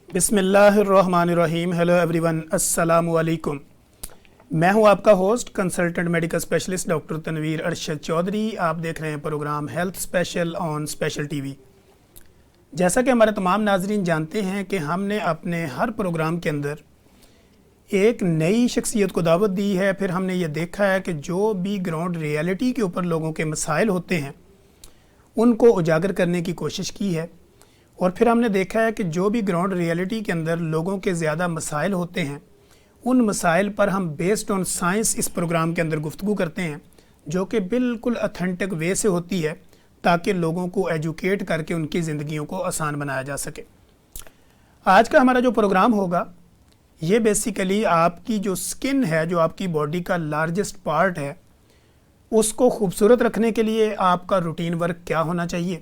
بسم اللہ الرحمن الرحیم. ہیلو ایوری ون, السلام علیکم. میں ہوں آپ کا host consultant medical specialist doctor Tanveer Arshad Chaudhry. آپ دیکھ رہے ہیں program health special on special T V. جیسا کہ ہمارے تمام ناظرین جانتے ہیں کہ ہم نے اپنے ہر پروگرام کے اندر ایک نئی شخصیت کو دعوت دی ہے. پھر ہم نے یہ دیکھا ہے کہ جو بھی گراؤنڈ ریئلٹی کے اوپر لوگوں کے مسائل ہوتے ہیں ان کو اجاگر کرنے کی کوشش کی ہے. اور پھر ہم نے دیکھا ہے کہ جو بھی گراؤنڈ ریئلٹی کے اندر لوگوں کے زیادہ مسائل ہوتے ہیں ان مسائل پر ہم بیسڈ آن سائنس اس پروگرام کے اندر گفتگو کرتے ہیں, جو کہ بالکل اتھینٹک وے سے ہوتی ہے تاکہ لوگوں کو ایجوکیٹ کر کے ان کی زندگیوں کو آسان بنایا جا سکے. آج کا ہمارا جو پروگرام ہوگا یہ بیسیکلی آپ کی جو سکن ہے, جو آپ کی باڈی کا لارجسٹ پارٹ ہے, اس کو خوبصورت رکھنے کے لیے آپ کا روٹین ورک کیا ہونا چاہیے.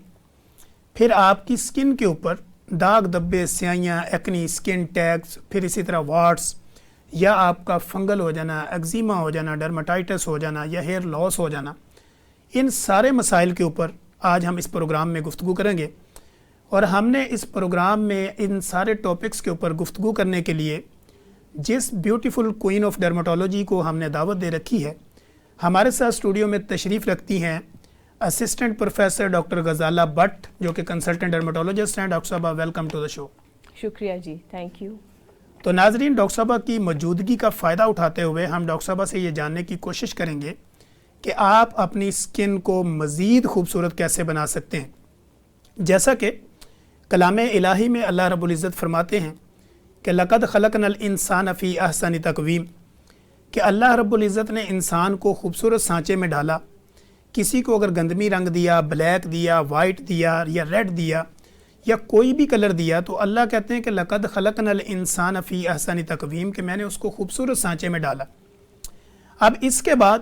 پھر آپ کی سکن کے اوپر داغ دبے, سیاہیاں, ایکنی, سکن ٹیگز, پھر اسی طرح وارٹس یا آپ کا فنگل ہو جانا, ایگزیما ہو جانا, ڈرماٹائٹس ہو جانا یا ہیئر لاس ہو جانا, ان سارے مسائل کے اوپر آج ہم اس پروگرام میں گفتگو کریں گے. اور ہم نے اس پروگرام میں ان سارے ٹاپکس کے اوپر گفتگو کرنے کے لیے جس بیوٹیفل کوئین آف ڈرماٹولوجی کو ہم نے دعوت دے رکھی ہے, ہمارے ساتھ اسٹوڈیو میں تشریف رکھتی ہیں assistant professor doctor Ghazala but, جو کہ کنسلٹنٹ ڈرماٹولوجسٹ ہیں. ڈاکٹر صاحبہ ویلکم ٹو دا شو. شکریہ جی, تھینک یو. تو ناظرین, ڈاکٹر صاحبہ کی موجودگی کا فائدہ اٹھاتے ہوئے ہم ڈاکٹر صاحبہ سے یہ جاننے کی کوشش کریں گے کہ آپ اپنی سکن کو مزید خوبصورت کیسے بنا سکتے ہیں. جیسا کہ کلام الہی میں اللہ رب العزت فرماتے ہیں کہ لقد خلقنا الانسان فی احسن تقویم, کہ اللہ رب العزت نے انسان کو خوبصورت سانچے میں ڈالا. کسی کو اگر گندمی رنگ دیا, بلیک دیا, وائٹ دیا یا ریڈ دیا یا کوئی بھی کلر دیا, تو اللہ کہتے ہیں کہ لقد خلقنا الانسان فی احسن تقویم, کہ میں نے اس کو خوبصورت سانچے میں ڈالا. اب اس کے بعد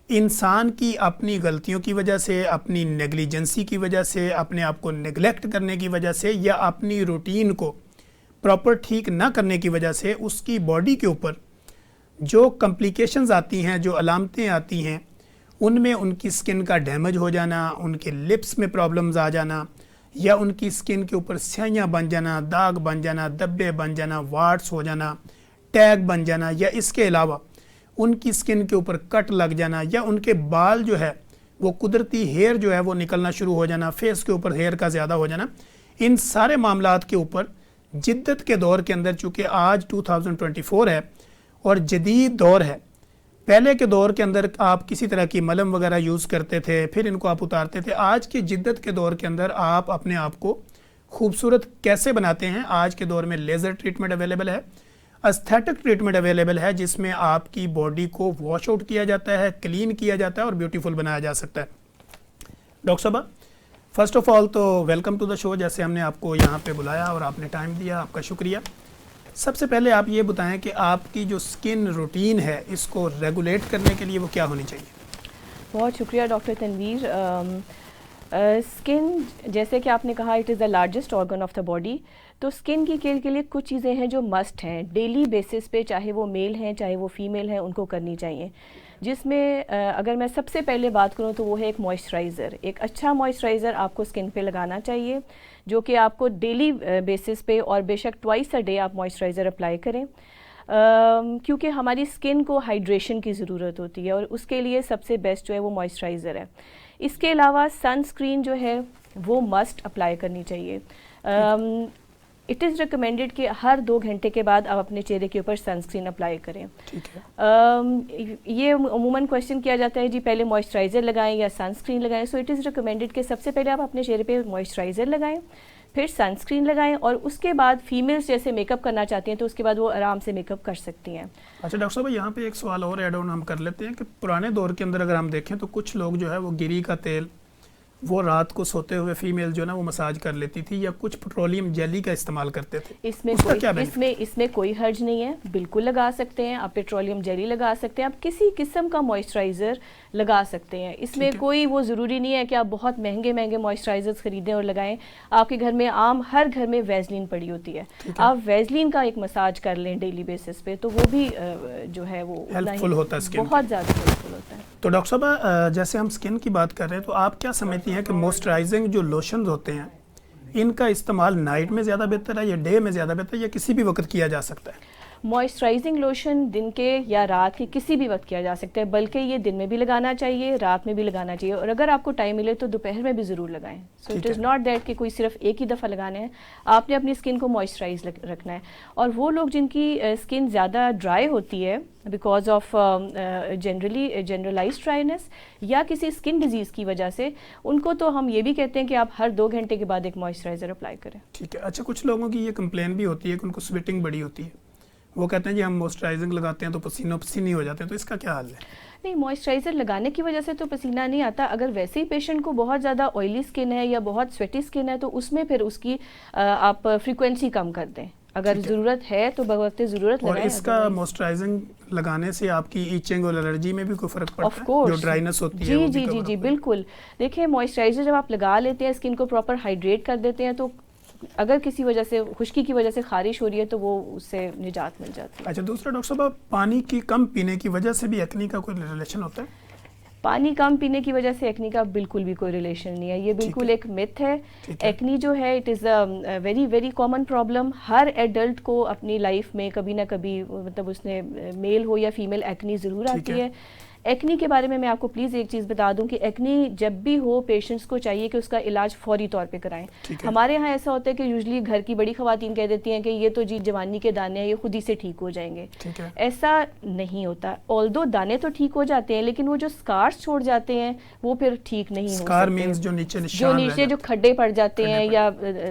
انسان کی اپنی غلطیوں کی وجہ سے, اپنی نیگلیجنسی کی وجہ سے, اپنے آپ کو نیگلیکٹ کرنے کی وجہ سے یا اپنی روٹین کو پراپر ٹھیک نہ کرنے کی وجہ سے اس کی باڈی کے اوپر جو کمپلیکیشنز آتی ہیں, جو علامتیں آتی ہیں, ان میں ان کی سکن کا ڈیمیج ہو جانا, ان کے لپس میں پرابلمز آ جانا, یا ان کی سکن کے اوپر سیاہیاں بن جانا, داغ بن جانا, دبے بن جانا, وارٹس ہو جانا, ٹیگ بن جانا, یا اس کے علاوہ ان کی سکن کے اوپر کٹ لگ جانا, یا ان کے بال جو ہے وہ قدرتی ہیئر جو ہے وہ نکلنا شروع ہو جانا, فیس کے اوپر ہیئر کا زیادہ ہو جانا. ان سارے معاملات کے اوپر جدت کے دور کے اندر, چونکہ آج 2024 ہے اور جدید دور ہے, پہلے کے دور کے اندر آپ کسی طرح کی ملم وغیرہ یوز کرتے تھے, پھر ان کو آپ اتارتے تھے. آج کی جدت کے دور کے اندر آپ اپنے آپ کو خوبصورت کیسے بناتے ہیں؟ آج کے دور میں لیزر ٹریٹمنٹ اویلیبل ہے, استھیٹک ٹریٹمنٹ اویلیبل ہے, جس میں آپ کی باڈی کو واش آؤٹ کیا جاتا ہے, کلین کیا جاتا ہے اور بیوٹیفل بنایا جا سکتا ہے. ڈاکٹر صاحبہ, فرسٹ آف آل تو ویلکم ٹو دا شو. جیسے ہم نے آپ کو یہاں پہ بلایا اور آپ نے ٹائم دیا, آپ کا شکریہ. سب سے پہلے آپ یہ بتائیں کہ آپ کی جو سکن روٹین ہے اس کو ریگولیٹ کرنے کے لیے وہ کیا ہونی چاہیے؟ بہت شکریہ ڈاکٹر تنویر. سکن جیسے کہ آپ نے کہا it is the largest organ of the body, تو سکن کی کیئر کے لیے کچھ چیزیں ہیں جو مسٹ ہیں ڈیلی بیسس پہ, چاہے وہ میل ہیں چاہے وہ فیمیل ہیں, ان کو کرنی چاہیے. جس میں اگر میں سب سے پہلے بات کروں تو وہ ہے ایک موئسچرائزر. ایک اچھا موئسچرائزر آپ کو سکن پہ لگانا چاہیے, جو کہ آپ کو ڈیلی بیسس پہ, اور بے شک ٹوائس اے ڈے آپ موئسچرائزر اپلائی کریں, کیونکہ ہماری سکن کو ہائیڈریشن کی ضرورت ہوتی ہے اور اس کے لیے سب سے بیسٹ جو ہے وہ موئسچرائزر ہے. اس کے علاوہ سن اسکرین جو ہے وہ مسٹ اپلائی کرنی چاہیے. اٹ از ریکمینڈیڈ کہ ہر 2 گھنٹے کے بعد آپ اپنے چہرے کے اوپر سن اسکرین اپلائی کریں. یہ عموماً کویشچن کیا جاتا ہے جی پہلے موئسچرائزر لگائیں یا سن اسکرین لگائیں. سو اٹ از ریکمینڈیڈ کہ سب سے پہلے آپ اپنے چہرے پہ موئسچرائزر لگائیں, پھر سن اسکرین لگائیں, اور اس کے بعد فیمیلز جیسے میک اپ کرنا چاہتی ہیں تو اس کے بعد وہ آرام سے میک اپ کر سکتی ہیں. اچھا ڈاکٹر صاحب, یہاں پہ ایک سوال اور ایڈ آن ہم کر لیتے ہیں کہ پرانے دور کے اندر اگر ہم دیکھیں تو کچھ لوگ جو ہے وہ گری کا تیل وہ رات کو سوتے ہوئے فیمیل جو ہے نا وہ مساج کر لیتی تھی, یا کچھ پیٹرولیم جیلی کا استعمال کرتے تھے. اس میں کوئی حرج نہیں ہے, بالکل لگا سکتے ہیں آپ. پیٹرولیم جیلی لگا سکتے ہیں آپ, کسی قسم کا موئسچرائزر لگا سکتے ہیں. اس میں کوئی وہ ضروری نہیں ہے کہ آپ بہت مہنگے موئسچرائزرز خریدیں اور لگائیں. آپ کے گھر میں ہر گھر میں ویزلین پڑی ہوتی ہے, آپ ویزلین کا ایک مساج کر لیں ڈیلی بیسس پہ, تو وہ بھی جو ہے وہ ہیلپ فل ہوتا ہے, بہت زیادہ ہیلپ فل ہوتا ہے. تو ڈاکٹر صاحب جیسے ہم سکن کی بات کر رہے ہیں تو آپ کیا سمجھتی ہیں کہ موئسچرائزنگ جو لوشنز ہوتے ہیں ان کا استعمال نائٹ میں زیادہ بہتر ہے یا ڈے میں زیادہ بہتر ہے یا کسی بھی وقت کیا جا سکتا ہے؟ موئسچرائزنگ لوشن دن کے یا رات کے کسی بھی وقت کیا جا سکتا ہے، بلکہ یہ دن میں بھی لگانا چاہیے، رات میں بھی لگانا چاہیے، اور اگر آپ کو ٹائم ملے تو دوپہر میں بھی ضرور لگائیں. سو اٹ از ناٹ دیٹ کہ کوئی صرف ایک ہی دفعہ لگانا ہے، آپ نے اپنی اسکن کو موئسچرائز رکھنا ہے. اور وہ لوگ جن کی اسکن زیادہ ڈرائی ہوتی ہے بیکاز آف جنرلائز ڈرائینس یا کسی اسکن ڈیزیز کی وجہ سے، ان کو تو ہم یہ بھی کہتے ہیں کہ آپ ہر 2 گھنٹے کے بعد ایک موئسچرائزر اپلائی کریں. ٹھیک ہے. اچھا، کچھ لوگوں کی یہ کمپلین بھی ہوتی ہے کہ ان کو سویٹنگ بڑی ہوتی ہے، وہ کہتے ہیں جی ہم موئسچرائزنگ لگاتے ہیں تو پسینہ پسینی ہو جاتے ہیں، تو اس کا کیا حل ہے؟ نہیں، موئسچرائزر لگانے کی وجہ سے تو پسینہ نہیں آتا. اگر ویسے ہی پیشنٹ کو بہت زیادہ آئلی اسکن ہے یا بہت سویٹی اسکن ہے تو اس میں پھر اس کی آپ فریکوینسی کم کر دیں. اگر ضرورت ہے تو بوقت ضرورت لگائیں. اور اس کا موئسچرائزنگ لگانے سے آپ کی ایچنگ اور الرجی میں بھی کوئی فرق پڑتا ہے جو ڈرائنس ہوتی ہے؟ جی بالکل. دیکھیں، موئسچرائزر جب آپ لگا لیتے ہیں، اسکن کو پراپر ہائیڈریٹ کر دیتے ہیں، تو اگر کسی وجہ سے خشکی کی وجہ سے خارش ہو رہی ہے تو وہ اس سے نجات مل جاتی ہے. اچھا، دوسرا ڈاکٹر صاحب، پانی کی کم پینے کی وجہ سے بھی ایکنی کا کوئی ریلیشن ہوتا ہے؟ پانی کم پینے کی وجہ سے ایکنی کا بالکل بھی کوئی ریلیشن نہیں ہے. یہ بالکل ایک متھ ہے. ایکنی جو ہے it is a very very common problem. Hare adult کو اپنی لائف میں کبھی نہ کبھی، مطلب اس نے میل ہو یا فیمیل، ایکنی ضرور آتی ہے. ایکنی کے بارے میں آپ کو پلیز ایک چیز بتا دوں کہ ایکنی جب بھی ہو پیشنٹس کو چاہیے کہ اس کا علاج فوری طور پہ کرائیں. ہمارے یہاں ایسا ہوتا ہے کہ یوزلی گھر کی بڑی خواتین کہہ دیتی ہیں کہ یہ تو جی جوانی کے دانے ہیں، یہ خود ہی سے ٹھیک ہو جائیں گے. ایسا نہیں ہوتا. آلدو دانے تو ٹھیک ہو جاتے ہیں لیکن وہ جو اسکارس چھوڑ جاتے ہیں وہ پھر ٹھیک نہیں ہو سکتے. جو نیچے جو کھڈے پڑ جاتے ہیں، یا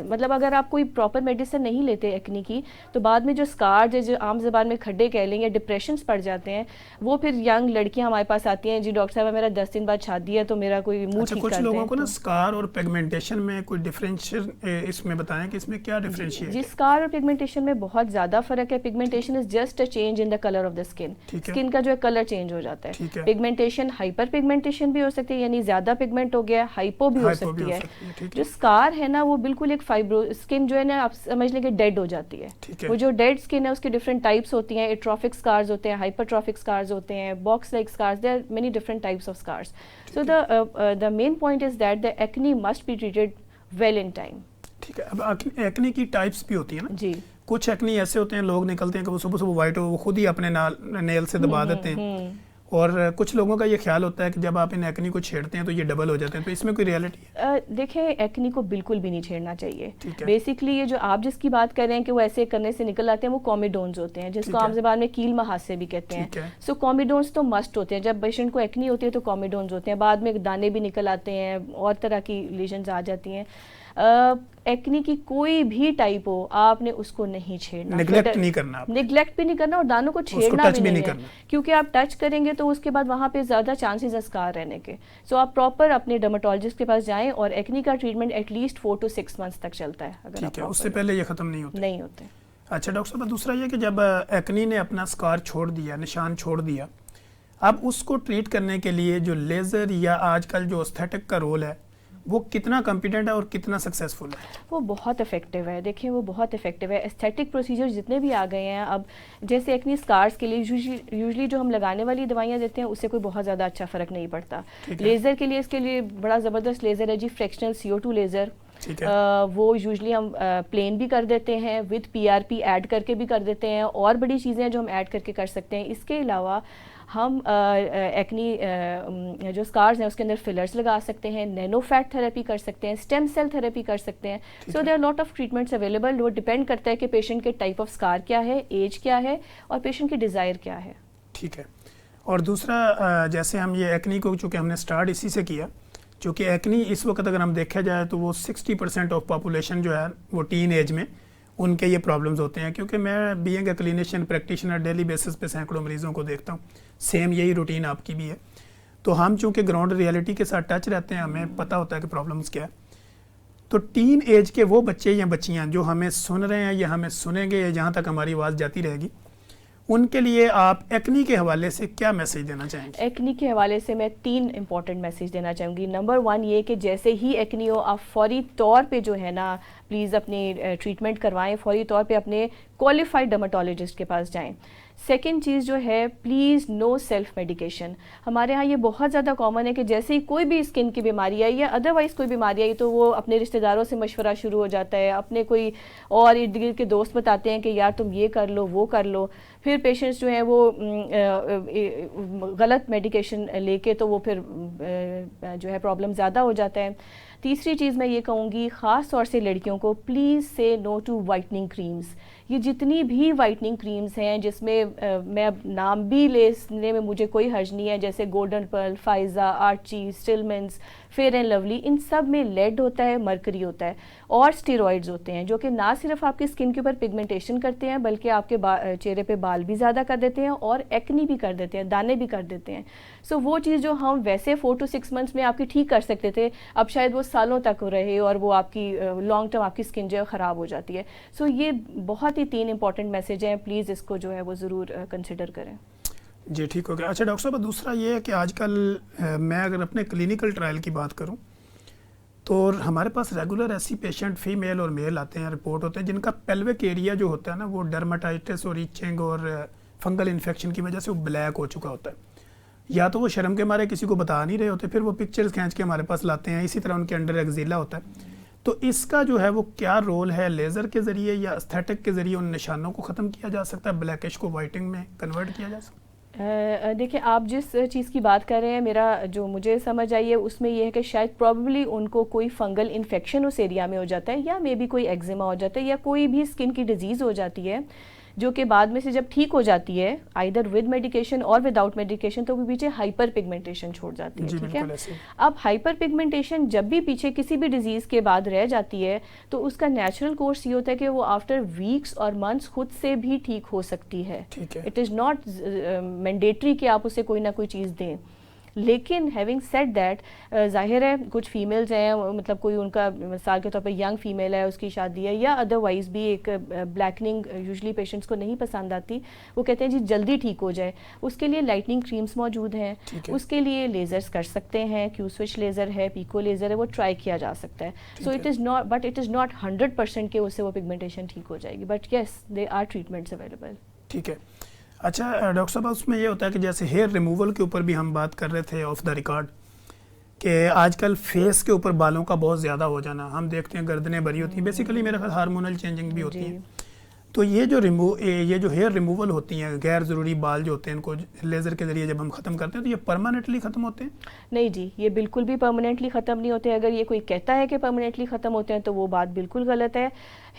مطلب اگر آپ کوئی پراپر میڈیسن نہیں لیتے ایکنی کی تو بعد میں جو اسکار جو عام زبان میں کھڈے کہہ لیں یا ڈپریشنس پڑ جاتے ہیں، وہ پھر ینگ لڑکیاں ہمارے پاس آتی ہیں، جی ڈاکٹر صاحب میرا 10 دن بعد شادی ہے تو میرا کوئی موڈ ٹھیک کرتے ہیں. کچھ لوگوں کو نا اسکار اور پیگمنٹیشن میں کوئی ڈفرینشیشن اس میں بتائیں کہ اس میں کیا ڈفرینشیٹ ہے؟ جی، اسکار اور پیگمنٹیشن میں بہت زیادہ فرق ہے. Pigmentation is just a change in the colour of the skin. Skin کا جو ہے کلر چینج ہو جاتا ہے. پیگمنٹیشن ہائپر پیگمنٹیشن بھی ہو سکتی ہے، یعنی زیادہ پیگمنٹ ہو گیا، ہائپو بھی ہو سکتی ہے. جو اسکار ہے نا وہ بالکل ایک فائبرو اسکن جو ہے نا، آپ سمجھ لیں کہ ڈیڈ ہو جاتی ہے. وہ جو ڈیڈ اسکن ہے اس کے ڈفرنٹ ٹائپس ہوتی ہیں. ایٹروفک اسکارز ہوتے ہیں، ہائپر ٹروفک اسکارز ہوتے ہیں، box like scars. There are many different types of scars. So the main point is that the acne must be treated well in time. ٹھیک ہے. اب ایکنی کی ٹائپس بھی ہوتی ہیں نا. جی. کچھ ایکنی ایسے ہوتے ہیں، لوگ نکلتے ہیں کہ وہ صبح صبح وائٹ ہو، وہ خود ہی اپنے نیل سے دبا دیتے ہیں. اور کچھ لوگوں کا یہ خیال ہوتا ہے کہ جب آپ ان ایکنی کو چھیڑتے ہیں تو یہ ڈبل ہو جاتے ہیں، تو اس میں کوئی ریالٹی ہے؟ دیکھیں، ایکنی کو بالکل بھی نہیں چھیڑنا چاہیے. بیسکلی یہ جو آپ جس کی بات کر رہے ہیں کہ وہ ایسے کرنے سے نکل آتے ہیں، وہ کومیڈونز ہوتے ہیں، جس کو عام زبان میں کیل محاسے بھی کہتے ہیں. سو کومیڈونز تو مسٹ ہوتے ہیں. جب پیشنٹ کو ایکنی ہوتی ہے تو کومیڈونز ہوتے ہیں. بعد میں دانے بھی نکل آتے ہیں، اور طرح کی لیجنز آ جاتی ہیں. ایکنی کی کوئی بھی ٹائپ ہو، آپ نے اس کو نہیں چھیڑنا، نیگلیکٹ نہیں کرنا، نیگلیکٹ بھی نہیں کرنا، اور دانوں کو چھیڑنا بھی نہیں ہے، کیونکہ آپ ٹچ کریں گے تو اس کے بعد وہاں پہ زیادہ چانسز اسکار رہنے کے. سو آپ پراپر اپنے ڈرماٹولوجسٹ کے پاس جائیں، اور ایکنی کا treatment at least 4 to 6 months تک چلتا ہے. ٹھیک ہے، اس سے پہلے یہ ختم نہیں ہوتے. اچھا ڈاکٹر صاحب، دوسرا یہ کہ جب ایکنی نے اپنا اسکار چھوڑ دیا، نشان چھوڑ دیا، اب اس کو ٹریٹ کرنے کے لیے جو لیزر یا آج کل جو استھیٹک کا رول ہے وہ کتنا کمپیٹنٹ ہے اور کتنا سکسیزفل ہے؟ وہ بہت افیکٹو ہے. دیکھیں، وہ بہت افیکٹو ہے. ایستھیٹک پروسیجر جتنے بھی آ گئے ہیں اب، جیسے ایکنی اسکارس کے لیے یوزلی جو ہم لگانے والی دوائیاں دیتے ہیں اس سے کوئی بہت زیادہ اچھا فرق نہیں پڑتا. لیزر کے لیے، اس کے لیے بڑا زبردست لیزر ہے جی، فریکشنل CO2 لیزر. وہ یوزلی ہم پلین بھی کر دیتے ہیں، وتھ PRP ایڈ کر کے بھی کر دیتے ہیں، اور بڑی چیزیں ہیں جو ہم ایڈ کر کے کر سکتے ہیں. اس کے علاوہ ہم ایکنی جو اسکارز ہیں اس کے اندر فلرز لگا سکتے ہیں، نینو فیٹ تھراپی کر سکتے ہیں، اسٹیم سیل تھراپی کر سکتے ہیں. So there are lot of treatments available. وہ ڈپینڈ کرتا ہے کہ پیشنٹ کے ٹائپ آف اسکار کیا ہے، ایج کیا ہے، اور پیشنٹ کی ڈیزائر کیا ہے. ٹھیک ہے. اور دوسرا، جیسے ہم یہ ایکنی کو چونکہ ہم نے اسٹارٹ اسی سے کیا، چونکہ ایکنی اس وقت اگر ہم دیکھا جائے تو وہ 60% آف پاپولیشن جو ہے وہ ٹین ایج میں ان کے یہ پرابلمز ہوتے ہیں. کیونکہ میں being a clinician practitioner daily basis پہ سینکڑوں مریضوں کو دیکھتا ہوں، سیم یہی روٹین آپ کی بھی ہے. تو ہم چونکہ گراؤنڈ ریئلٹی کے ساتھ ٹچ رہتے ہیں، ہمیں پتہ ہوتا ہے کہ پرابلمز کیا ہے. تو ٹین ایج کے وہ بچے یا بچیاں جو ہمیں سن رہے ہیں یا ہمیں سنیں گے یا جہاں تک ہماری آواز جاتی رہے گی، ان کے لیے آپ ایکنی کے حوالے سے کیا میسج دینا چاہیں گے؟ ایکنی کے حوالے سے میں 3 امپورٹنٹ میسج دینا چاہوں گی. نمبر 1 یہ کہ جیسے ہی ایکنی ہو، آپ فوری طور پہ جو ہے نا پلیز اپنی ٹریٹمنٹ کروائیں، فوری طور پہ اپنے کوالیفائڈ ڈرماٹولوجسٹ کے پاس جائیں. سیکنڈ چیز جو ہے، پلیز نو سیلف میڈیکیشن. ہمارے ہاں یہ بہت زیادہ کامن ہے کہ جیسے ہی کوئی بھی اسکن کی بیماری آئی یا ادروائز کوئی بیماری آئی تو وہ اپنے رشتہ داروں سے مشورہ شروع ہو جاتا ہے، اپنے کوئی اور ارد گرد کے دوست بتاتے ہیں کہ یار تم یہ کر لو وہ کر لو. پھر پیشنٹس جو ہیں وہ غلط میڈیکیشن لے کے تو وہ پھر جو ہے پرابلم زیادہ ہو جاتا ہے. تیسری چیز میں یہ کہوں گی، خاص طور سے لڑکیوں کو، پلیز سے نو ٹو وائٹننگ کریمز. یہ جتنی بھی وائٹننگ کریمز ہیں جس میں میں اب نام بھی لینے میں مجھے کوئی حرج نہیں ہے، جیسے Golden Pearl, Faiza, Archie, Stillmans, Fair and Lovely, ان سب میں لیڈ ہوتا ہے، مرکری ہوتا ہے اور اسٹیرائڈز ہوتے ہیں جو کہ نہ صرف آپ کی اسکن کے اوپر پگمنٹیشن کرتے ہیں بلکہ آپ کے چہرے پہ بال بھی زیادہ کر دیتے ہیں اور ایکنی بھی کر دیتے ہیں، دانے بھی کر دیتے ہیں. سو وہ چیز جو ہم ویسے 4 to 6 months میں آپ کی ٹھیک کر سکتے تھے، اب شاید وہ سالوں تک رہے اور وہ آپ کی لانگ ٹرم آپ کی اسکن جو ہے خراب ہو جاتی ہے. سو یہ بہت ہی 3 امپورٹنٹ میسج ہیں، پلیز اس کو جو ہے وہ ضرور کنسیڈر کریں. جی ٹھیک ہو گیا. اچھا ڈاکٹر صاحب، دوسرا یہ ہے کہ آج کل میں اگر اپنے کلینکل ٹرائل کی بات کروں تو ہمارے پاس ریگولر ایسی پیشنٹ فیمیل اور میل آتے ہیں، رپورٹ ہوتے ہیں جن کا پیلوک ایریا جو ہوتا ہے نا وہ ڈرماٹائٹس اور ایچنگ اور فنگل انفیکشن کی وجہ سے وہ بلیک ہو چکا ہوتا ہے. یا تو وہ شرم کے مارے کسی کو بتا نہیں رہے ہوتے، پھر وہ پکچرز کھینچ کے ہمارے پاس لاتے ہیں. اسی طرح ان کے انڈر ایگزیلا ہوتا ہے. تو اس کا جو ہے وہ کیا رول ہے؟ لیزر کے ذریعے یا استھیٹک کے ذریعے ان نشانوں کو ختم کیا جا سکتا ہے، بلیکش کو وائٹنگ میں کنورٹ کیا جا سکتا ہے؟ دیکھیں، آپ جس چیز کی بات کر رہے ہیں، میرا جو مجھے سمجھ آئی ہے اس میں یہ ہے کہ شاید پرابیبلی ان کو کوئی فنگل انفیکشن اس ایریا میں ہو جاتا ہے، یا مے بی کوئی ایگزیما ہو جاتا ہے، یا کوئی بھی اسکن کی ڈیزیز ہو جاتی ہے جو کہ بعد میں سے جب ٹھیک ہو جاتی ہے آئیدر ود میڈیکیشن اور وداؤٹ میڈیکیشن تو وہ پیچھے ہائپر پگمنٹیشن چھوڑ جاتی ہے. ٹھیک ہے، اب ہائپر پگمنٹیشن جب بھی پیچھے کسی بھی ڈیزیز کے بعد رہ جاتی ہے تو اس کا نیچرل کورس یہ ہوتا ہے کہ وہ آفٹر ویکس اور منتھس خود سے بھی ٹھیک ہو سکتی ہے. اٹ از ناٹ مینڈیٹری کہ آپ اسے کوئی نہ کوئی چیز دیں. لیکن ہیونگ سیڈ دیٹ، ظاہر ہے کچھ فیمیلز ہیں، مطلب کوئی ان کا مثال کے طور پہ ینگ فیمیل ہے، اس کی شادی ہے، یا ادروائز بھی ایک بلیکننگ یوزلی پیشنٹس کو نہیں پسند آتی، وہ کہتے ہیں جی جلدی ٹھیک ہو جائے. اس کے لیے لائٹننگ کریمز موجود ہیں، اس کے لیے لیزرز کر سکتے ہیں، کیو سوئچ لیزر ہے، پیکو لیزر ہے، وہ ٹرائی کیا جا سکتا ہے. سو it is not, but it is not 100% کہ اس سے وہ پگمنٹیشن ٹھیک ہو جائے گی، but yes they are treatments available. ٹھیک ہے. اچھا ڈاکٹر صاحب، اس میں یہ ہوتا ہے کہ جیسے ہیئر ریموول کے اوپر بھی ہم بات کر رہے تھے آف دا ریکارڈ کہ آج کل فیس کے اوپر بالوں کا بہت زیادہ ہو جانا، ہم دیکھتے ہیں گردنیں بھری ہوتی ہیں، بیسیکلی میرے خیال ہارمونل چینجنگ بھی ہوتی ہیں. تو یہ جو ہیئر ریموول ہوتی ہیں، غیر ضروری بال جو ہوتے ہیں، ان کو لیزر کے ذریعے جب ہم ختم کرتے ہیں تو یہ پرماننٹلی ختم ہوتے ہیں؟ نہیں جی، یہ بالکل بھی پرماننٹلی ختم نہیں ہوتے. اگر یہ کوئی کہتا ہے کہ پرماننٹلی ختم ہوتے ہیں تو وہ بات بالکل غلط ہے.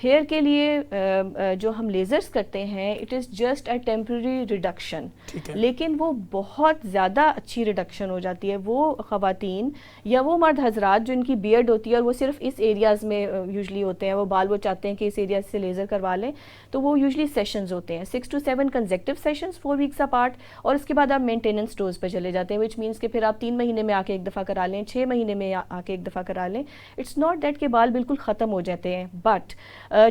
ہیئر کے لیے جو ہم لیزرز کرتے ہیں it is just a temporary reduction, لیکن وہ بہت زیادہ اچھی ریڈکشن ہو جاتی ہے. وہ خواتین یا وہ مرد حضرات جو ان کی بیئرڈ ہوتی ہے اور وہ صرف اس ایریاز میں یوزلی ہوتے ہیں، وہ بال وہ چاہتے ہیں کہ اس ایریا سے لیزر کروا لیں، تو وہ یوزلی سیشنز ہوتے ہیں 6 to 7 consecutive sessions 4 weeks apart, اور اس کے بعد آپ مینٹیننس ڈوز پہ چلے جاتے ہیں، وچ مینس کہ پھر آپ 3 مہینے میں آ کے ایک دفعہ کرا لیں، 6 مہینے میں آ کے ایک دفعہ کرا لیں. اٹس ناٹ دیٹ کہ بال بالکل ختم ہو جاتے ہیں، بٹ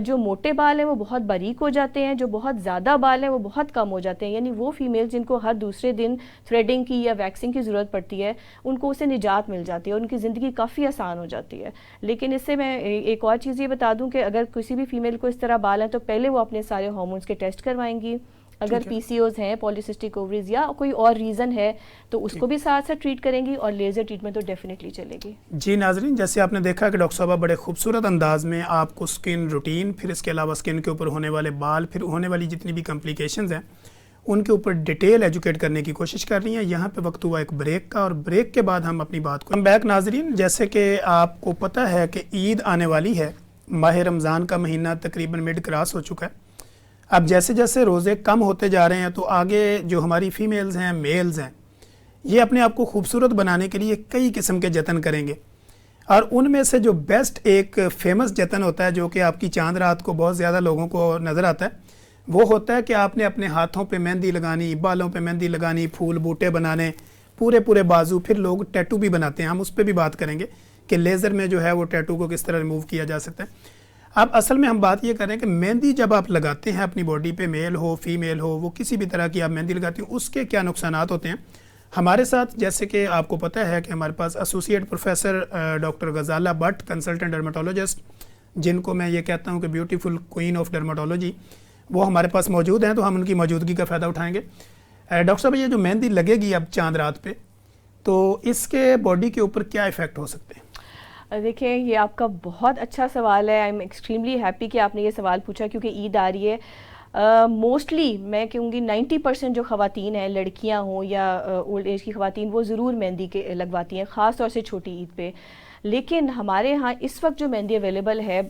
جو موٹے بال ہیں وہ بہت باریک ہو جاتے ہیں، جو بہت زیادہ بال ہیں وہ بہت کم ہو جاتے ہیں. یعنی وہ فیمیل جن کو ہر دوسرے دن تھریڈنگ کی یا ویکسنگ کی ضرورت پڑتی ہے ان کو اسے نجات مل جاتی ہے اور ان کی زندگی کافی آسان ہو جاتی ہے. لیکن اس سے میں ایک اور چیز یہ بتا دوں کہ اگر کسی بھی فیمیل کو اس طرح بال ہیں تو پہلے وہ اپنے سارے ہارمونس کے ٹیسٹ کروائیں گی. اگر پی سی اوز ہیں، پولیسسٹک اووریز یا کوئی اور ریزن ہے تو اس کو بھی ساتھ ساتھ ٹریٹ کریں گی، اور لیزر ٹریٹمنٹ تو ڈیفینیٹلی چلے گی. جی ناظرین، جیسے آپ نے دیکھا کہ ڈاکٹر صاحبہ بڑے خوبصورت انداز میں آپ کو اسکن روٹین، پھر اس کے علاوہ اسکن کے اوپر ہونے والے بال، پھر ہونے والی جتنی بھی کمپلیکیشنز ہیں ان کے اوپر ڈیٹیل ایجوکیٹ کرنے کی کوشش کر رہی ہیں. یہاں پہ وقت ہوا ایک بریک کا، اور بریک کے بعد ہم اپنی بات کو بیک. ناظرین، جیسے کہ آپ کو پتہ ہے کہ عید آنے والی ہے، ماہ رمضان کا مہینہ تقریباً مڈ کراس ہو چکا ہے. اب جیسے جیسے روزے کم ہوتے جا رہے ہیں تو آگے جو ہماری فیمیلز ہیں، میلز ہیں، یہ اپنے آپ کو خوبصورت بنانے کے لیے کئی قسم کے جتن کریں گے، اور ان میں سے جو بیسٹ ایک فیمس جتن ہوتا ہے جو کہ آپ کی چاند رات کو بہت زیادہ لوگوں کو نظر آتا ہے، وہ ہوتا ہے کہ آپ نے اپنے ہاتھوں پہ مہندی لگانی، بالوں پہ مہندی لگانی، پھول بوٹے بنانے، پورے بازو. پھر لوگ ٹیٹو بھی بناتے ہیں، ہم اس پہ بھی بات کریں گے کہ لیزر میں جو ہے وہ ٹیٹو کو کس طرح ریموو کیا جا سکتا ہے. اب اصل میں ہم بات یہ کر رہے ہیں کہ مہندی جب آپ لگاتے ہیں اپنی باڈی پہ، میل ہو فیمیل ہو، وہ کسی بھی طرح کی آپ مہندی لگاتے ہیں، اس کے کیا نقصانات ہوتے ہیں. ہمارے ساتھ جیسے کہ آپ کو پتہ ہے کہ ہمارے پاس associate professor doctor Ghazala Butt, consultant dermatologist, جن کو میں یہ کہتا ہوں کہ بیوٹیفل کوئین آف ڈرماٹولوجی، وہ ہمارے پاس موجود ہیں، تو ہم ان کی موجودگی کا فائدہ اٹھائیں گے. ڈاکٹر صاحب یہ جو مہندی لگے گی اب چاند رات پہ، تو اس کے باڈی کے اوپر کیا ایفیکٹ ہو سکتے ہیں؟ دیکھیں یہ آپ کا بہت اچھا سوال ہے. آئی ایم ایکسٹریملی ہیپی کہ آپ نے یہ سوال پوچھا، کیونکہ عید آ رہی ہے. موسٹلی میں کہوں گی 90% جو خواتین ہیں، لڑکیاں ہوں یا اولڈ ایج کی خواتین، وہ ضرور مہندی کے لگواتی ہیں، خاص طور سے چھوٹی عید پہ. لیکن ہمارے ہاں اس وقت جو مہندی اویلیبل ہے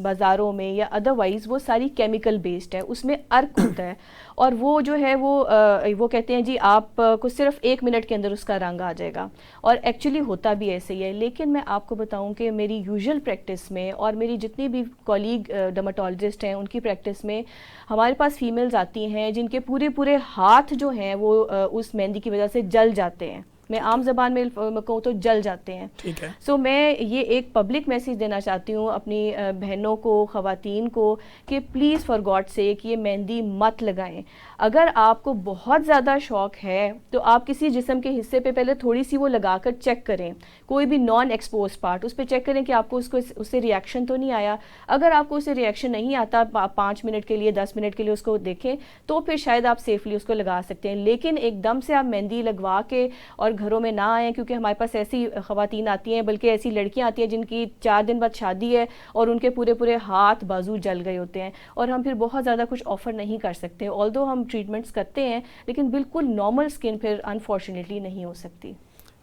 بازاروں میں یا ادروائز، وہ ساری کیمیکل بیسڈ ہے، اس میں ارک ہوتا ہے، اور وہ جو ہے وہ کہتے ہیں جی آپ کو صرف 1 منٹ کے اندر اس کا رنگ آ جائے گا، اور ایکچولی ہوتا بھی ایسے ہی ہے. لیکن میں آپ کو بتاؤں کہ میری یوزول پریکٹس میں اور میری جتنی بھی کولیگ ڈرماٹولوجسٹ ہیں ان کی پریکٹس میں ہمارے پاس فیمیلز آتی ہیں جن کے پورے ہاتھ جو ہیں وہ اس مہندی کی وجہ سے جل جاتے ہیں. میں عام زبان میں کہوں تو جل جاتے ہیں. ٹھیک ہے. سو میں یہ ایک پبلک میسیج دینا چاہتی ہوں اپنی بہنوں کو، خواتین کو، کہ پلیز فار گاڈ سیک یہ مہندی مت لگائیں. اگر آپ کو بہت زیادہ شوق ہے تو آپ کسی جسم کے حصے پہ پہلے تھوڑی سی وہ لگا کر چیک کریں، کوئی بھی نان ایکسپوز پارٹ، اس پہ چیک کریں کہ آپ کو اس سے ریئیکشن تو نہیں آیا. اگر آپ کو اس سے ریئیکشن نہیں آتا، 5 منٹ کے لیے 10 منٹ کے لیے اس کو دیکھیں، تو پھر شاید آپ سیفلی اس کو لگا سکتے ہیں. لیکن ایک دم سے آپ مہندی لگوا کے اور گھروں میں نہ آئیں، کیونکہ ہمارے پاس ایسی خواتین آتی ہیں، بلکہ ایسی لڑکیاں آتی ہیں جن کی 4 دن بعد شادی ہے اور ان کے پورے ہاتھ بازو جل گئے ہوتے ہیں، اور ہم پھر بہت زیادہ کچھ آفر نہیں کر سکتے. آلدو ہم ٹریٹمنٹس کرتے ہیں، لیکن بالکل نارمل اسکن پھر انفارچونیٹلی نہیں ہو سکتی.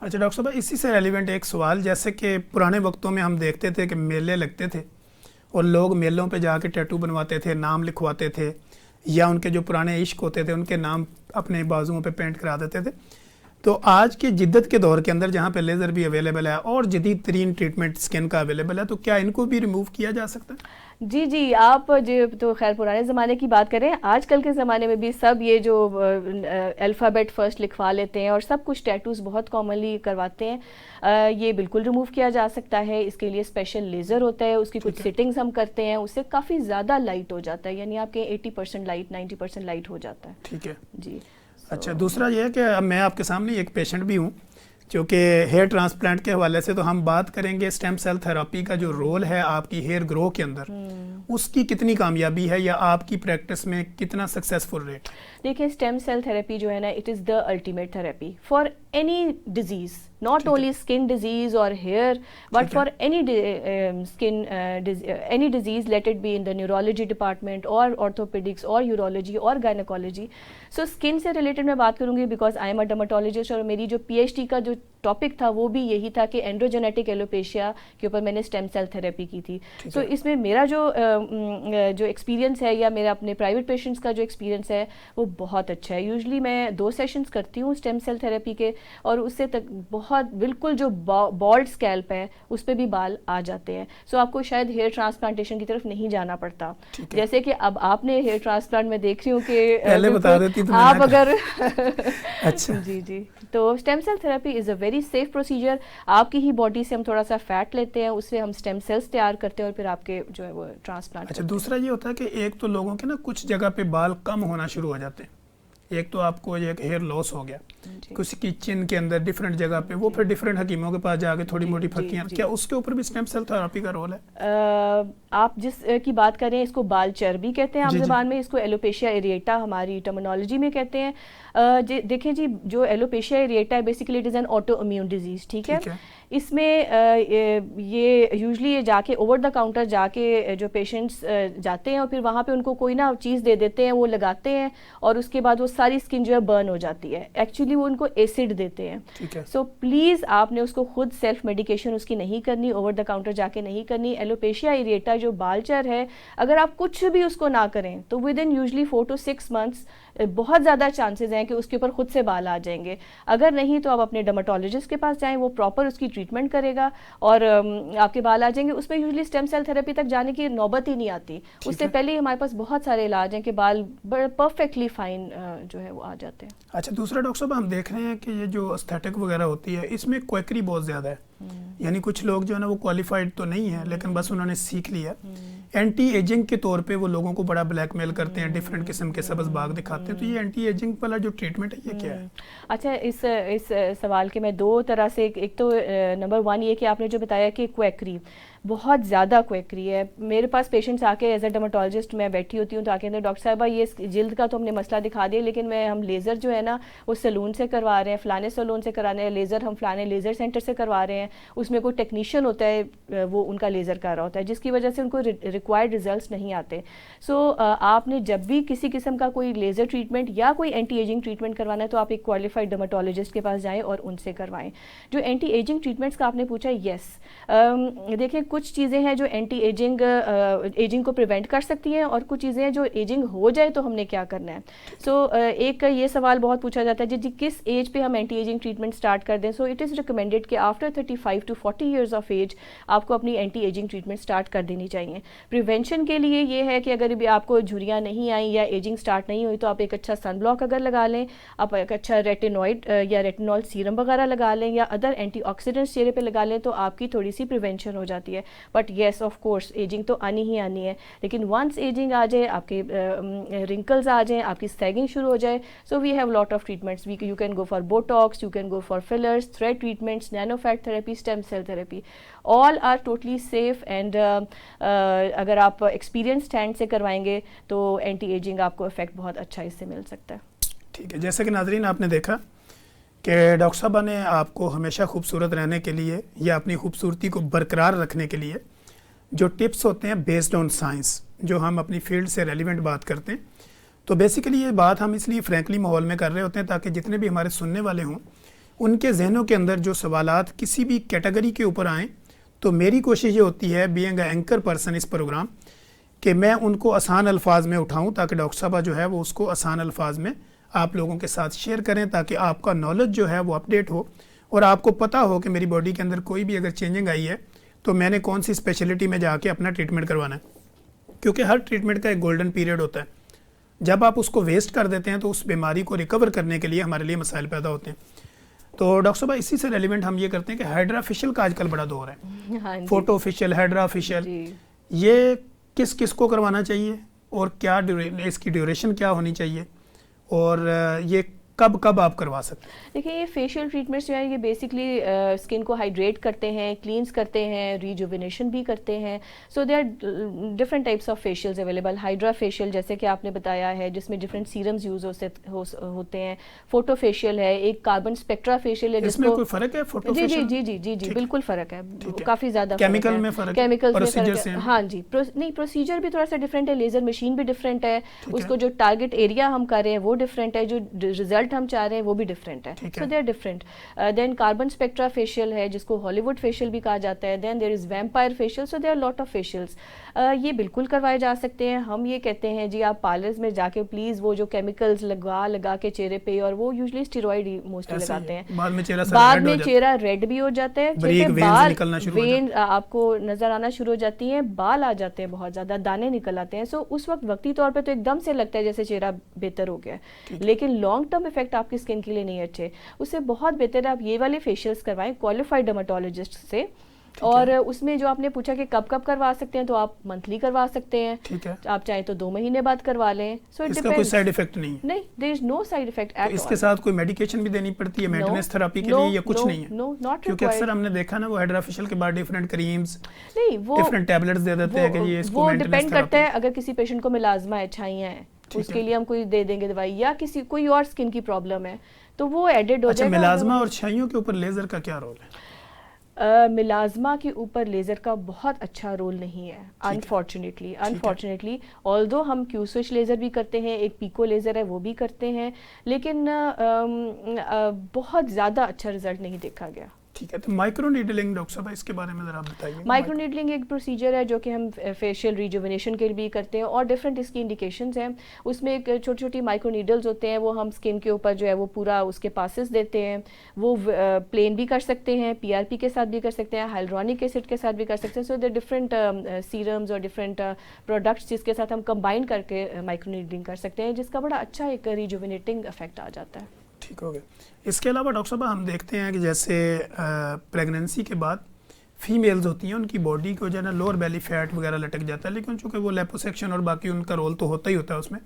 اچھا ڈاکٹر صاحب، اسی سے ریلیونٹ ایک سوال، جیسے کہ پرانے وقتوں میں ہم دیکھتے تھے کہ میلے لگتے تھے اور لوگ میلوں پہ جا کے ٹیٹو بنواتے تھے، نام لکھواتے تھے، یا ان کے جو پرانے عشق ہوتے تھے ان کے نام اپنے بازوؤں پہ پینٹ کرا دیتے تھے. تو آج کی جدت کے دور کے اندر جہاں پہ لیزر بھی اویلیبل ہے اور جدید ترین ٹریٹمنٹ اسکن کا اویلیبل ہے، تو کیا ان کو بھی ریموو کیا جا سکتا ہے؟ جی آپ جو تو خیر پرانے زمانے کی بات کریں، آج کل کے زمانے میں بھی سب یہ جو الفابیٹ فرسٹ لکھوا لیتے ہیں اور سب کچھ ٹیٹوز بہت کامنلی کرواتے ہیں. یہ بالکل ریموو کیا جا سکتا ہے. اس کے لیے اسپیشل لیزر ہوتا ہے، اس کی کچھ سیٹنگز ہم کرتے ہیں، اس سے کافی زیادہ لائٹ ہو جاتا ہے، یعنی آپ کے 80% لائٹ 90% لائٹ ہو جاتا ہے. ٹھیک ہے جی. اچھا، دوسرا یہ ہے کہ میں آپ کے سامنے ایک پیشنٹ بھی ہوں، کیونکہ ہیئر ٹرانسپلانٹ کے حوالے سے تو ہم بات کریں گے اسٹیم سیل تھراپی کا جو رول ہے آپ کی ہیئر گرو کے اندر، اس کی کتنی کامیابی ہے یا آپ کی پریکٹس میں کتنا سکسیسفل ریٹ؟ دیکھیں اسٹیم سیل تھراپی جو ہے نا، it is the ultimate therapy for any disease, not only skin disease or hair, but for any any disease, let it be in the neurology department or orthopedics or urology or gynecology. So skin سے related میں بات کروں گی because I am a dermatologist، اور میری جو PhD کا جو ٹاپک تھا وہ بھی یہی تھا کہ اینڈروجینیٹک ایلوپیشیا کے اوپر میں نے اسٹیم سیل تھراپی کی تھی. سو اس میں میرا جو ایکسپیرینس ہے یا میرا اپنے پرائیویٹ پیشنٹس کا جو ایکسپیرینس ہے وہ بہت اچھا ہے. یوزلی میں 2 سیشنز کرتی ہوں اسٹیم سیل تھراپی کے، اور اس سے تک بہت بالکل جو بالڈ اسکیلپ ہے اس پہ بھی بال آ جاتے ہیں. سو آپ کو شاید ہیئر ٹرانسپلانٹیشن کی طرف نہیں جانا پڑتا، جیسے کہ اب آپ نے ہیئر ٹرانسپلانٹ میں دیکھ رہی ہوں کہ آپ اگر جی تو stem cell therapy is a very safe procedure. آپ کی ہی باڈی سے ہم تھوڑا سا فیٹ لیتے ہیں، اس سے ہم اسٹیم سیلس تیار کرتے ہیں اور پھر آپ کے جو ہے وہ ٹرانسپلانٹ. اچھا، دوسرا یہ ہوتا ہے کہ ایک تو لوگوں کے نا کچھ جگہ پہ بال کم ہونا شروع ہو جاتے ہیں. ایک تو آپ کو یہ ہیئر لاس ہو گیا، کسی کی چن کے اندر ڈفرینٹ جگہ پہ، وہ پھر ڈفرینٹ حکیموں کے پاس جا کے تھوڑی موٹی پھکیاں، کیا اس کے اوپر بھی اسٹیم سیل تھراپی کا رول ہے؟ آپ جس کی بات کریں اس کو بال چربی کہتے ہیں عام زبان میں، اس کو ایلوپیشیا ایریٹا ہماری ٹرمینالوجی میں کہتے ہیں. دیکھیں جی، جو ایلوپیشیا ایریٹا ہے basically it is an auto immune disease. ٹھیک ہے. اس میں یہ یوزلی جا کے اوور دا کاؤنٹر جا کے جو پیشنٹس جاتے ہیں اور پھر وہاں پہ ان کو کوئی نا چیز دے دیتے ہیں، وہ لگاتے ہیں اور اس کے بعد وہ ساری اسکن جو ہے برن ہو جاتی ہے. ایکچولی وہ ان کو ایسڈ دیتے ہیں. سو پلیز آپ نے اس کو خود سیلف میڈیکیشن اس کی نہیں کرنی، اوور دا کاؤنٹر جا کے نہیں کرنی. ایلوپیشیا ایریٹا جو بال چر ہے، اگر آپ کچھ بھی اس کو نہ کریں تو with in usually 4 to 6 months بہت زیادہ چانسز ہیں کہ اس کے اوپر خود سے بال آ جائیں گے. اگر نہیں تو آپ اپنے ڈرماٹولوجسٹ کے پاس جائیں، وہ پراپر اس کی ٹریٹمنٹ کرے گا اور آپ کے بال آ جائیں گے. اس میں یوزلی اسٹیم سیل تھراپی تک جانے کی نوبت ہی نہیں آتی. اس سے پہلے ہی ہمارے پاس بہت سارے علاج ہیں کہ بال پرفیکٹلی فائن جو ہے وہ آ جاتے ہیں. اچھا، دوسرا ڈاکٹر صاحب ہم دیکھ رہے ہیں کہ یہ جو استھیٹک وغیرہ ہوتی ہے اس میں کوئکری بہت زیادہ ہے. یعنی کچھ لوگ جو ہے نا وہ کوالیفائڈ تو نہیں ہیں لیکن بس انہوں نے سیکھ لیا. اینٹی ایجنگ کے طور پہ وہ لوگوں کو بڑا بلیک میل کرتے ہیں، ڈفرینٹ قسم کے سبز باغ دکھاتے ہیں. تو یہ اینٹی ایجنگ والا جو ٹریٹمنٹ ہے یہ کیا ہے؟ اچھا، اس سوال کے میں 2 طرح سے، ایک تو نمبر 1 یہ کہ آپ نے جو بتایا کہ کویکری، بہت زیادہ کوئکری ہے. میرے پاس پیشنٹس آ کے ایز اے ڈرماٹولوجسٹ میں بیٹھی ہوتی ہوں تو آ کے ڈاکٹر صاحبہ یہ جلد کا تو ہم نے مسئلہ دکھا دیا لیکن ہم لیزر جو ہے نا وہ سیلون سے کروا رہے ہیں, فلانے سیلون سے کرانے ہیں, لیزر ہم فلانے لیزر سینٹر سے کروا رہے ہیں, اس میں کوئی ٹیکنیشین ہوتا ہے وہ ان کا لیزر کر رہا ہوتا ہے جس کی وجہ سے ان کو ریکوائرڈ ریزلٹس نہیں آتے. سو آپ نے جب بھی کسی قسم کا کوئی لیزر ٹریٹمنٹ یا کوئی اینٹی ایجنگ ٹریٹمنٹ کروانا ہے تو آپ ایک کوالیفائڈ ڈرماٹولوجسٹ کے پاس جائیں اور ان سے کروائیں. جو اینٹی ایجنگ ٹریٹمنٹس کا آپ نے پوچھا, یس دیکھیں کچھ چیزیں ہیں جو اینٹی ایجنگ کو پریونٹ کر سکتی ہیں اور کچھ چیزیں ہیں جو ایجنگ ہو جائے تو ہم نے کیا کرنا ہے. سو ایک یہ سوال بہت پوچھا جاتا ہے جی کس ایج پہ ہم اینٹی ایجنگ ٹریٹمنٹ اسٹارٹ کر دیں. سو اٹ از ریکمینڈیڈ کہ after 35 to 40 years of age آپ کو اپنی اینٹی ایجنگ ٹریٹمنٹ اسٹارٹ کر دینی چاہیے. پریونشن کے لیے یہ ہے کہ اگر بھی آپ کو جھریاں نہیں آئیں یا ایجنگ اسٹارٹ نہیں ہوئی تو آپ ایک اچھا سن بلاک اگر لگا لیں, آپ ایک اچھا ریٹینوئڈ یا ریٹینول سیرم وغیرہ لگا لیں یا ادر اینٹی آکسیڈنٹس چہرے پہ لگا لیں تو آپ کی تھوڑی سی پریونشن ہو جاتی ہے. But yes of course ageing تو آنی ہی آنی ہے, لیکن ونس ایجنگ آ جائے, آپ کے رنکلز آ جائیں, آپ کی سیگنگ شروع ہو جائے, so we have lot of treatments. You can go for Botox, you can go for fillers, thread treatments, nano fat therapy, stem cell therapy, all are totally safe. And اگر آپ ایکسپیرینسڈ ہینڈ سے کروائیں گے تو anti ageing آپ کو effect بہت اچھا اس سے مل سکتا ہے. ٹھیک ہے, جیسے کہ ناظرین آپ نے دیکھا کہ ڈاکٹر صاحبہ نے آپ کو ہمیشہ خوبصورت رہنے کے لیے یا اپنی خوبصورتی کو برقرار رکھنے کے لیے جو ٹپس ہوتے ہیں بیسڈ آن سائنس, جو ہم اپنی فیلڈ سے ریلیونٹ بات کرتے ہیں, تو بیسیکلی یہ بات ہم اس لیے فرینکلی ماحول میں کر رہے ہوتے ہیں تاکہ جتنے بھی ہمارے سننے والے ہوں ان کے ذہنوں کے اندر جو سوالات کسی بھی کیٹیگری کے اوپر آئیں تو میری کوشش یہ ہوتی ہے بینگ اے اینکر پرسن اس پروگرام کہ میں ان کو آسان الفاظ میں اٹھاؤں تاکہ ڈاکٹر صاحبہ جو ہے وہ اس کو آسان الفاظ میں آپ لوگوں کے ساتھ شیئر کریں تاکہ آپ کا نالج جو ہے وہ اپڈیٹ ہو اور آپ کو پتہ ہو کہ میری باڈی کے اندر کوئی بھی اگر چینجنگ آئی ہے تو میں نے کون سی اسپیشلٹی میں جا کے اپنا ٹریٹمنٹ کروانا ہے. کیونکہ ہر ٹریٹمنٹ کا ایک گولڈن پیریڈ ہوتا ہے, جب آپ اس کو ویسٹ کر دیتے ہیں تو اس بیماری کو ریکور کرنے کے لیے ہمارے لیے مسائل پیدا ہوتے ہیں. تو ڈاکٹر صاحبہ اسی سے ریلیونٹ ہم یہ کرتے ہیں کہ ہائیڈرا فیشل کا آج کل بڑا دور ہے, فوٹو فیشل, ہائیڈرا فیشل, یہ کس کس کو کروانا چاہیے اور کیا اس کی ڈیوریشن کیا ہونی چاہیے اور یہ کب کب آپ کروا سکتے ہیں؟ دیکھیں یہ فیشیل ٹریٹمنٹس جو ہیں یہ بیسکلی اسکن کو ہائیڈریٹ کرتے ہیں, کلینز کرتے ہیں, ریجوینیشن بھی کرتے ہیں. So they are different types of facials available. Hydra facial جیسے کہ آپ نے بتایا ہے جس میں ڈفرنٹ سیرمز یوز ہوتے ہیں. فوٹو فیشیل ہے, ایک کاربن اسپیکٹرا فیشیل ہے. اس میں کوئی فرق ہے فوٹو فیشیل؟ جی جی جی جی بالکل فرق ہے, کافی زیادہ کیمیکل میں فرق ہے, کیمیکل میں فرق ہے. ہاں جی, نہیں پروسیجر بھی تھوڑا سا ڈفرینٹ ہے, لیزر مشین بھی ڈفرینٹ ہے, اس کو جو ٹارگٹ ایریا ہم کر رہے ہیں وہ ڈفرینٹ ہے, جو ریزلٹ ہم چاہ رہے ہیں وہ بھی ڈفرینٹ ہے. So they are different. Then carbon spectra facial ہے جس کو ہالی ووڈ فیشیل بھی کہا جاتا ہے. Then there is vampire facial. So they are lot of facials. یہ بالکل کروائے جا سکتے ہیں. ہم یہ کہتے ہیں جی آپ پارلرز میں جا کے پلیز وہ جو کیمیکلز لگا کے چہرے پہ, اور وہ یوزلی اسٹیرائڈ موسٹلی لگاتے ہیں, بعد میں چہرہ ریڈ بھی ہو جاتا ہے, وین آپ کو نظر آنا شروع ہو جاتی ہیں, بال آ جاتے ہیں, بہت زیادہ دانے نکل آتے ہیں. سو اس وقت وقتی طور پہ تو ایک دم سے لگتا ہے جیسے چہرہ بہتر ہو گیا, لیکن لانگ ٹرم افیکٹ آپ کی اسکن کے لیے نہیں اچھے. اس سے بہت بہتر ہے آپ یہ والے فیشیلز کروائیں کوالیفائڈ ڈرماٹولوجسٹ سے. اور اس میں جو آپ نے پوچھا کہ کب کب کروا سکتے ہیں, تو آپ منتھلی کروا سکتے ہیں, آپ چاہیں تو 2 مہینے بعد کروا لیں. سو اس کا کوئی سائیڈ ایفیکٹ نہیں ہے؟ نہیں, دیر از نو سائیڈ ایفیکٹ ایٹ آل. اس کے ساتھ کوئی میڈیکیشن بھی دینی پڑتی ہے مینٹیننس تھراپی کے لیے یا کچھ نہیں ہے؟ نو ناٹ کیونکہ اکثر ہم نے دیکھا نا وہ ہائیڈرا فیشل کے بعد ڈفرینٹ کریمز, نہیں وہ ڈفرینٹ ٹیبلٹس دے دیتے ہیں کہ یہ اس کو وہ ڈیپینڈ کرتا ہے. اگر کسی پیشنٹ کو ملازمہ ہے, چھائیاں ہیں, اس کے لیے ہم کوئی دے دیں گے دوائی, یا کسی کوئی اور اسکن کی پرابلم ہے تو وہ ایڈڈ ہو جائے گا. ملازمہ اور چھائیوں کے اوپر لیزر کا کیا رول ہے؟ ملازمہ کے اوپر لیزر کا بہت اچھا رول نہیں ہے انفارچونیٹلی. آلدو ہم کیو سوئچ لیزر بھی کرتے ہیں, ایک پیکو لیزر ہے وہ بھی کرتے ہیں, لیکن بہت زیادہ اچھا رزلٹ نہیں دیکھا گیا. ٹھیک ہے, تو مائکرو نیڈلنگ ڈاکٹر صاحب اس کے بارے میں ذرا بتائیے. مائکرو نیڈلنگ ایک پروسیجر ہے جو کہ ہم فیشیل ریجوینیشن کے لیے بھی کرتے ہیں, اور ڈفرینٹ اس کی انڈیکیشنز ہیں. اس میں ایک چھوٹی چھوٹی مائکرو نیڈلز ہوتے ہیں, وہ ہم اسکن کے اوپر جو ہے وہ پورا اس کے پاسز دیتے ہیں. وہ پلین بھی کر سکتے ہیں, PRP کے ساتھ بھی کر سکتے ہیں, ہائلورونک ایسڈ کے ساتھ بھی کر سکتے ہیں. سو دیر ڈفرینٹ سیرمز اور ڈفرینٹ پروڈکٹس جس کے ساتھ ہم کمبائن کر کے مائکرو نیڈلنگ کر سکتے ہیں, جس کا بڑا اچھا ایک ریجوینیٹنگ افیکٹ آ جاتا ہے. ٹھیک ہو گیا. اس کے علاوہ ڈاکٹر صاحب ہم دیکھتے ہیں کہ جیسے پریگننسی کے بعد فیمیلز ہوتی ہیں ان کی باڈی کو جو ہے نا لوور بیلی فیٹ وغیرہ لٹک جاتا ہے, لیکن چونکہ وہ لیپوسیکشن اور باقی ان کا رول تو ہوتا ہی ہوتا ہے اس میں,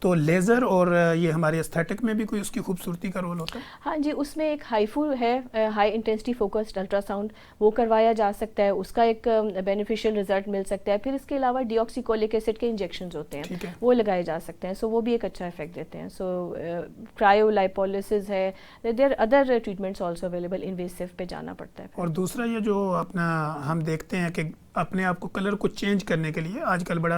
تو لیزر اور یہ ہمارے استھیٹک میں بھی کوئی اس کی خوبصورتی کا رول ہوتا ہے؟ ہاں جی، اس میں ایک ہائیفو ہے، high intensity focused ultra sound, وہ کروایا جا سکتا ہے، اس کا ایک بینیفیشیل رزلٹ مل سکتا ہے. پھر اس کے علاوہ ڈی آکسی کولک ایسڈ کے انجیکشنز ہوتے ہیں، وہ لگائے جا سکتے ہیں، سو وہ بھی ایک اچھا افیکٹ دیتے ہیں. سو کرائیو لائپولیسس ہے، there other treatments also available, invasive پہ جانا پڑتا ہے. اور دوسرا یہ جو اپنا ہم دیکھتے ہیں کہ اپنے آپ کو کلر کو چینج کرنے کے لیے آج کل بڑا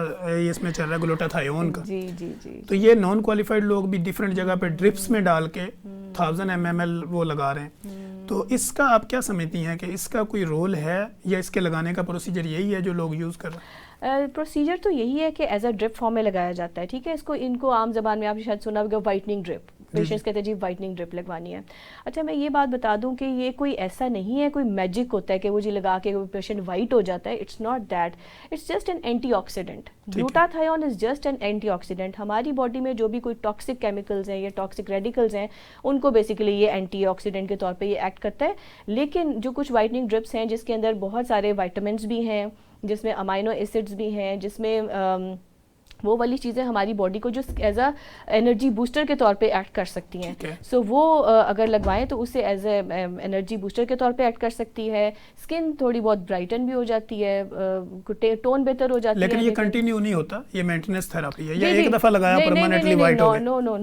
اس میں چل رہا ہے گلوٹاتھیون کا. جی جی جی. تو یہ نان کوالیفائڈ لوگ بھی ڈیفرنٹ جگہ پہ ڈرپس میں ڈال کے 1000 ml وہ لگا رہے ہیں. تو اس کا آپ کیا سمجھتی ہیں کہ اس کا کوئی رول ہے یا اس کے لگانے کا پروسیجر یہی ہے جو لوگ یوز کر رہے ہیں؟ پروسیجر تو یہی ہے کہ ایز اے ڈرپ فارم میں لگایا جاتا ہے. ٹھیک ہے، ان کو عام زبان میں آپ نے شاید سنا ہوگا وائٹننگ ڈرپ. پیشنٹس کہتے ہیں جی وائٹننگ ڈرپ لگوانی ہے. اچھا میں یہ بات بتا دوں کہ یہ کوئی ایسا نہیں ہے کوئی میجک ہوتا ہے کہ وہ جی لگا کے پیشنٹ وائٹ ہو جاتا ہے. It's not that, it's just an antioxidant. Glutathione is just an antioxidant. ہماری باڈی میں جو بھی کوئی ٹاکسک کیمیکلز ہیں یا ٹاکسک ریڈیکلز ہیں ان کو بیسیکلی یہ اینٹی آکسیڈنٹ کے طور پہ یہ ایکٹ کرتا ہے. لیکن جو کچھ وائٹننگ ڈرپس ہیں جس کے اندر بہت سارے وائٹامنس بھی ہیں، جس میں امائنو ایسڈز بھی ہیں، جس میں وہ والی چیزیں ہماری باڈی کو جو ایز اے انرجی بوسٹر کے طور پہ ایکٹ کر سکتی ہیں. سو وہ اگر لگوائیں تو اسے ایز اے انرجی بوسٹر کے طور پہ ایکٹ کر سکتی ہے. اسکن تھوڑی بہت برائٹن بھی ہو جاتی ہے، ٹون بہتر ہو جاتی ہے. لیکن یہ کنٹینیو نہیں ہوتا، یہ مینٹیننس تھراپی ہے، یہ ایک دفعہ لگایا پرماننٹلی وائٹ ہو گیا؟ نو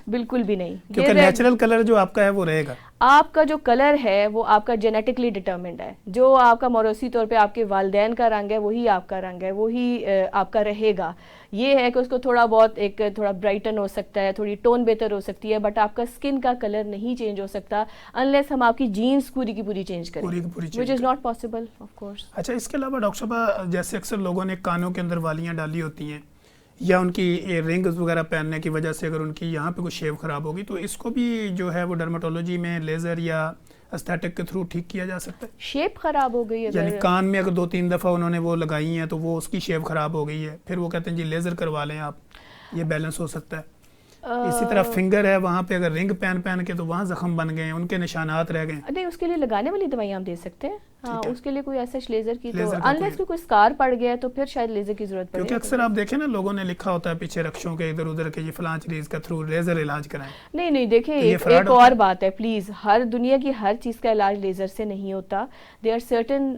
بالکل بھی نہیں، کیونکہ نیچرل کلر جو آپ کا ہے وہ رہے گا. آپ کا جو کلر ہے وہ آپ کا جینیٹکلی ڈٹرمنڈ ہے. جو آپ کا موروثی طور پہ آپ کے والدین کا رنگ ہے وہی آپ کا رنگ ہے، وہی آپ کا رہے گا. یہ ہے کہ اس کو تھوڑا بہت ایک تھوڑا برائٹن ہو سکتا ہے، تھوڑی ٹون بہتر ہو سکتی ہے، بٹ آپ کا اسکن کا کلر نہیں چینج ہو سکتا انلیس ہم آپ کی جینز پوری کی پوری چینج کریں، which is not possible of course. اچھا اس کے علاوہ ڈاکٹر صاحب جیسے اکثر لوگوں نے کانوں کے اندر والیاں ڈالی ہوتی ہیں یا ان کی رنگز وغیرہ پہننے کی وجہ سے اگر ان کی یہاں پہ کوئی شیپ خراب ہوگی تو اس کو بھی جو ہے وہ ڈرماٹولوجی میں لیزر یا استھیٹک کے تھرو ٹھیک کیا جا سکتا ہے؟ شیپ خراب ہو گئی ہے یعنی کان میں اگر 2-3 دفعہ انہوں نے وہ لگائی ہیں تو وہ اس کی شیپ خراب ہو گئی ہے، پھر وہ کہتے ہیں جی لیزر کروا لیں آپ، یہ بیلنس ہو سکتا ہے. اسی طرح فنگر ہے، وہاں پہ اگر رنگ پہن کے تو وہاں زخم بن گئے ہیں، ان کے نشانات رہ گئے. نہیں اس کے لیے لگانے والی دوائیاں ہم دے سکتے ہیں. ہاں اس کے لیے کوئی ایسا لیزر کی تو انلیس کوئی اسکار پڑ گیا ہے تو پھر شاید لیزر کی ضرورت پڑے. کیونکہ اکثر آپ دیکھیں نا لوگوں نے لکھا ہوتا ہے پیچھے رکشوں کے ادھر ادھر کے یہ فلاں چیز کا تھرو لیزر علاج کرائیں. نہیں دیکھیں ایک اور بات ہے پلیز، ہر دنیا کی ہر چیز کا علاج لیزر سے نہیں ہوتا. There are certain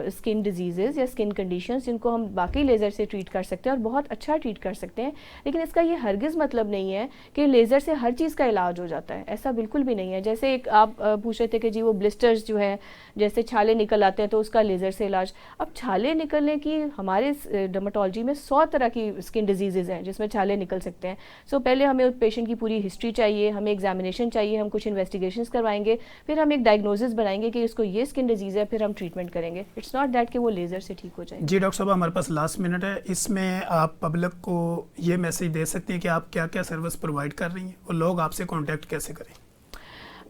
skin diseases یا اسکن کنڈیشنز جن کو ہم باقی لیزر سے ٹریٹ کر سکتے ہیں اور بہت اچھا ٹریٹ کر سکتے ہیں. لیکن اس کا یہ ہرگز مطلب نہیں ہے کہ لیزر سے ہر چیز کا علاج ہو جاتا ہے، ایسا بالکل بھی نہیں ہے. جیسے ایک آپ پوچھ رہے تھے کہ جی وہ بلسٹرز جو ہے جیسے چھالے نکل آتے ہیں تو اس کا لیزر سے علاج. اب چھالے نکلنے کی ہمارے ڈرماٹولوجی میں 100 طرح کی اسکن ڈیزیزز ہیں جس میں چھالے نکل سکتے ہیں. سو پہلے ہمیں پیشنٹ کی پوری ہسٹری چاہیے، ہمیں ایگزامینیشن چاہیے، ہم کچھ انویسٹیگیشنز کروائیں گے، پھر ہم ایک ڈائگنوزس بنائیں گے کہ اس کو یہ اسکن ڈیزیز ہے، پھر ہم ٹریٹمنٹ کریں گے. اٹس ناٹ دیٹ کہ وہ لیزر سے ٹھیک ہو جائے. جی ڈاکٹر صاحب ہمارے پاس لاسٹ منٹ ہے، اس میں آپ پبلک کو یہ میسج دے سکتے ہیں کہ آپ کیا کیا سروس پرووائڈ کر رہی ہیں اور لوگ آپ سے کانٹیکٹ کیسے کریں؟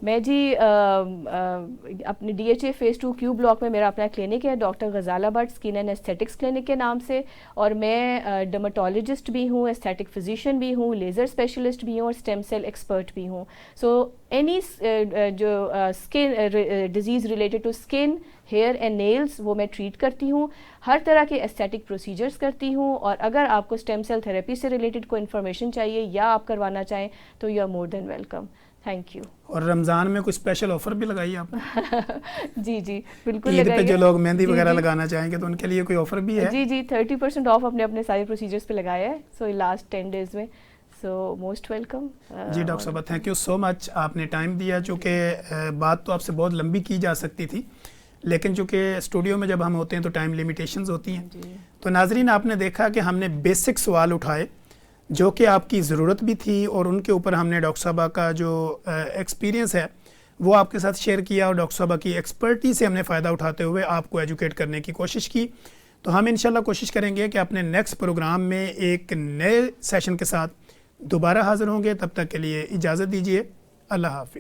میں جی اپنے D H A phase 2 Q block میں میرا اپنا کلینک ہے doctor Ghazala Butt skin and aesthetics clinic کے نام سے، اور میں ڈرماٹولوجسٹ بھی ہوں، ایستھیٹک فزیشین بھی ہوں، لیزر اسپیشلسٹ بھی ہوں اور اسٹیم سیل ایکسپرٹ بھی ہوں. سو اینی جو skin disease related to skin, hair and nails وہ میں ٹریٹ کرتی ہوں. ہر طرح کے ایستھیٹک پروسیجرز کرتی ہوں، اور اگر آپ کو اسٹیم سیل تھراپی سے ریلیٹڈ کوئی انفارمیشن چاہیے یا آپ کروانا چاہیں تو you are more than welcome. Thank you. اور رمضان میں کوئی اسپیشل آفر بھی لگائی آپ نے؟ جی بالکل عید پہ جو لوگ مہندی وغیرہ لگانا چاہیں گے تو ان کے لیے کوئی آفر بھی ہے؟ جی 30% آف اپنے سارے پروسیجرز پہ لگایا ہے سو لاسٹ 10 days میں. So most welcome. جی ڈاکٹر صاحب تھینک یو سو مچ، آپ نے ٹائم دیا. چونکہ بات تو آپ سے بہت لمبی کی جا سکتی تھی لیکن چونکہ اسٹوڈیو میں جب ہم ہوتے ہیں تو ٹائم لیمیٹیشنز ہوتی ہیں. تو ناظرین آپ نے دیکھا کہ ہم نے بیسک سوال اٹھائے جو کہ آپ کی ضرورت بھی تھی، اور ان کے اوپر ہم نے ڈاکٹر صاحبہ کا جو ایکسپیرینس ہے وہ آپ کے ساتھ شیئر کیا، اور ڈاکٹر صاحبہ کی ایکسپرٹی سے ہم نے فائدہ اٹھاتے ہوئے آپ کو ایجوکیٹ کرنے کی کوشش کی. تو ہم انشاءاللہ کوشش کریں گے کہ اپنے نیکسٹ پروگرام میں ایک نئے سیشن کے ساتھ دوبارہ حاضر ہوں گے. تب تک کے لیے اجازت دیجیے. اللہ حافظ.